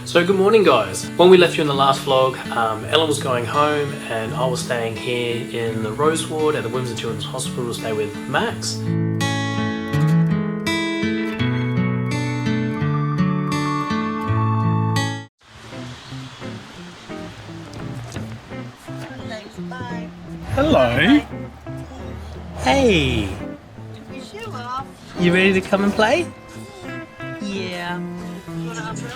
So good morning guys. When we left you in the last vlog, Ellen was going home and I was staying here in the Rose Ward at the Women's and Children's Hospital to stay with Max. Hello. Hey. Took your shoe off. You ready to come and play? Yeah. You want an umbrella?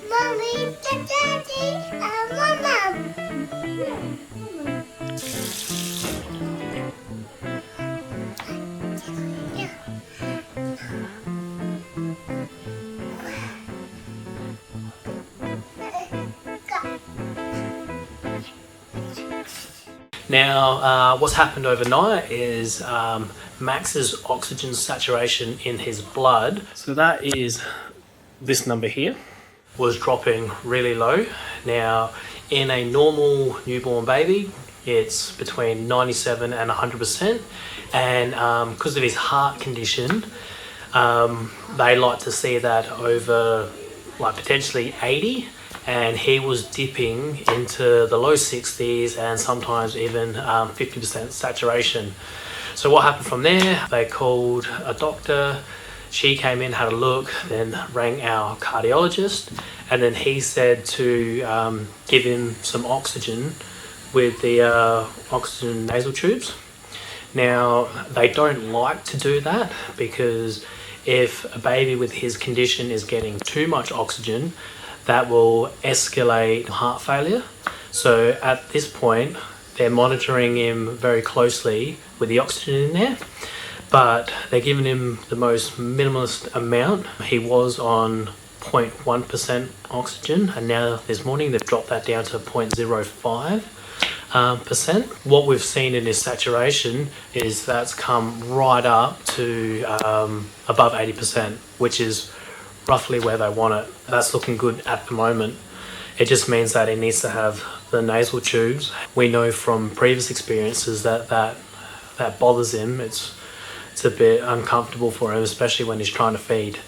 Mommy, Daddy, Mama. Now, what's happened overnight is Max's oxygen saturation in his blood, so that is this number here, was dropping really low. Now, in a normal newborn baby, it's between 97 and 100%, and because of his heart condition, they like to see that over like potentially 80, and he was dipping into the low 60s and sometimes even 50% saturation. So what happened from there, they called a doctor. She came in, had a look, then rang our cardiologist, and then he said to give him some oxygen with the oxygen nasal tubes. Now, they don't like to do that because if a baby with his condition is getting too much oxygen, that will escalate heart failure. So at this point, they're monitoring him very closely with the oxygen in there, but they're giving him the most minimalist amount. He was on 0.1% oxygen, and now this morning they've dropped that down to 0.05%. What we've seen in his saturation is that's come right up to above 80%, which is roughly where they want it. That's looking good at the moment. It just means that he needs to have the nasal tubes. We know from previous experiences that bothers him. It's a bit uncomfortable for him, especially when he's trying to feed.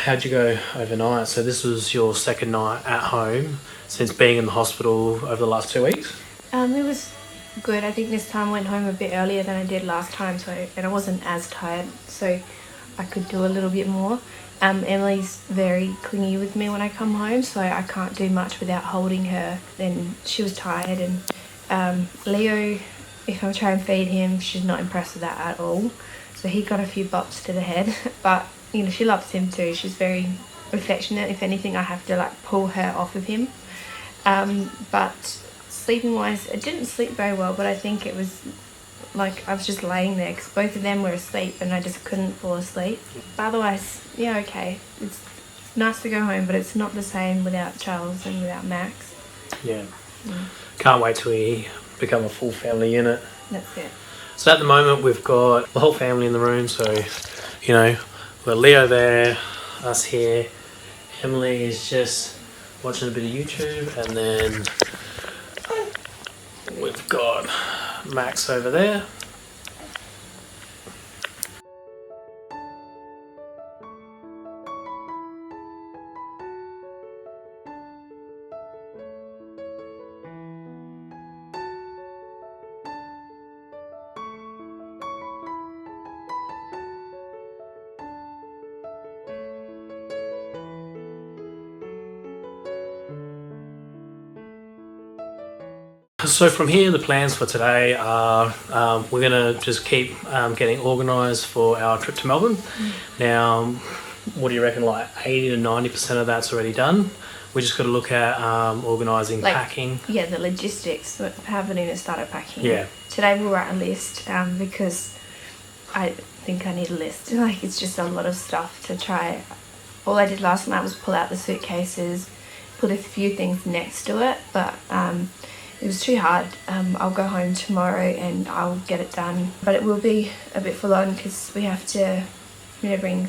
How'd you go overnight? So this was your second night at home since being in the hospital over the last 2 weeks? It was good. I think this time I went home a bit earlier than I did last time, and I wasn't as tired, so I could do a little bit more. Emily's very clingy with me when I come home, so I can't do much without holding her. Then she was tired, and Leo, if I try and feed him, she's not impressed with that at all. So he got a few bops to the head, but you know, she loves him too. She's very affectionate. If anything, I have to like pull her off of him. But sleeping wise, I didn't sleep very well, but I think it was like I was just laying there because both of them were asleep and I just couldn't fall asleep. But otherwise, yeah, okay. It's nice to go home, but it's not the same without Charles and without Max. Yeah. Can't wait till we become a full family unit. That's it. So at the moment we've got the whole family in the room, so you know, we've got Leo there, us here. Emily is just watching a bit of YouTube, and then we've got Max over there. So from here, the plans for today are we're going to just keep getting organised for our trip to Melbourne. Now, what do you reckon, like 80 to 90% of that's already done? We just got to look at organising, Like, packing. Yeah, the logistics. We haven't even started packing. Yeah. Today we'll write a list because I think I need a list. Like, it's just a lot of stuff to try. All I did last night was pull out the suitcases, put a few things next to it, but it was too hard. I'll go home tomorrow and I'll get it done. But it will be a bit full on because we have to, bring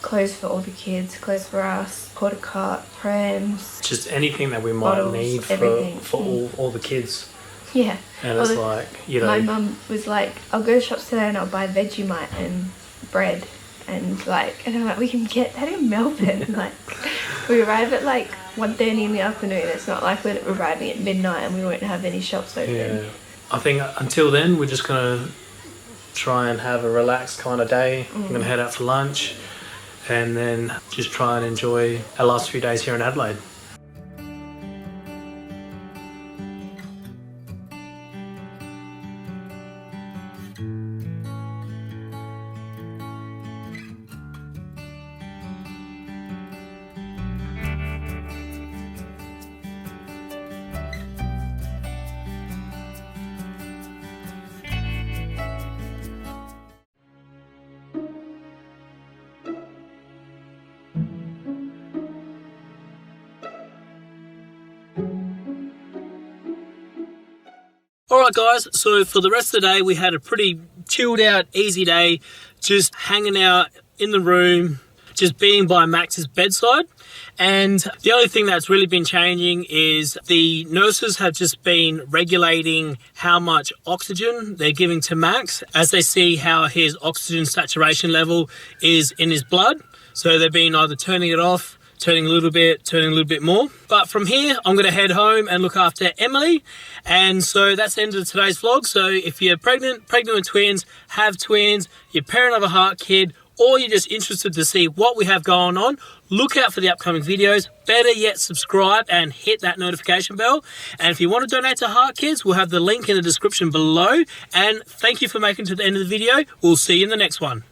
clothes for all the kids, clothes for us, porta cot, prams. Just anything that we might Bottles, need everything. for all the kids. Yeah. And it's like, My mum was like, I'll go to shops today and I'll buy Vegemite and bread. And I'm like, we can get that in Melbourne. Like, we arrive at 1:30 in the afternoon. It's not like we're arriving at midnight and we won't have any shops open. Yeah. I think until then, we're just going to try and have a relaxed kind of day. I'm going to head out for lunch and then just try and enjoy our last few days here in Adelaide. Alright guys, so for the rest of the day we had a pretty chilled out, easy day, just hanging out in the room, just being by Max's bedside. And the only thing that's really been changing is the nurses have just been regulating how much oxygen they're giving to Max as they see how his oxygen saturation level is in his blood. So they've been either turning it off, turning a little bit more. But from here, I'm going to head home and look after Emily. And so that's the end of today's vlog. So if you're pregnant with twins, have twins, you're parent of a heart kid, or you're just interested to see what we have going on, look out for the upcoming videos. Better yet, subscribe and hit that notification bell. And if you want to donate to Heart Kids, we'll have the link in the description below. And thank you for making it to the end of the video. We'll see you in the next one.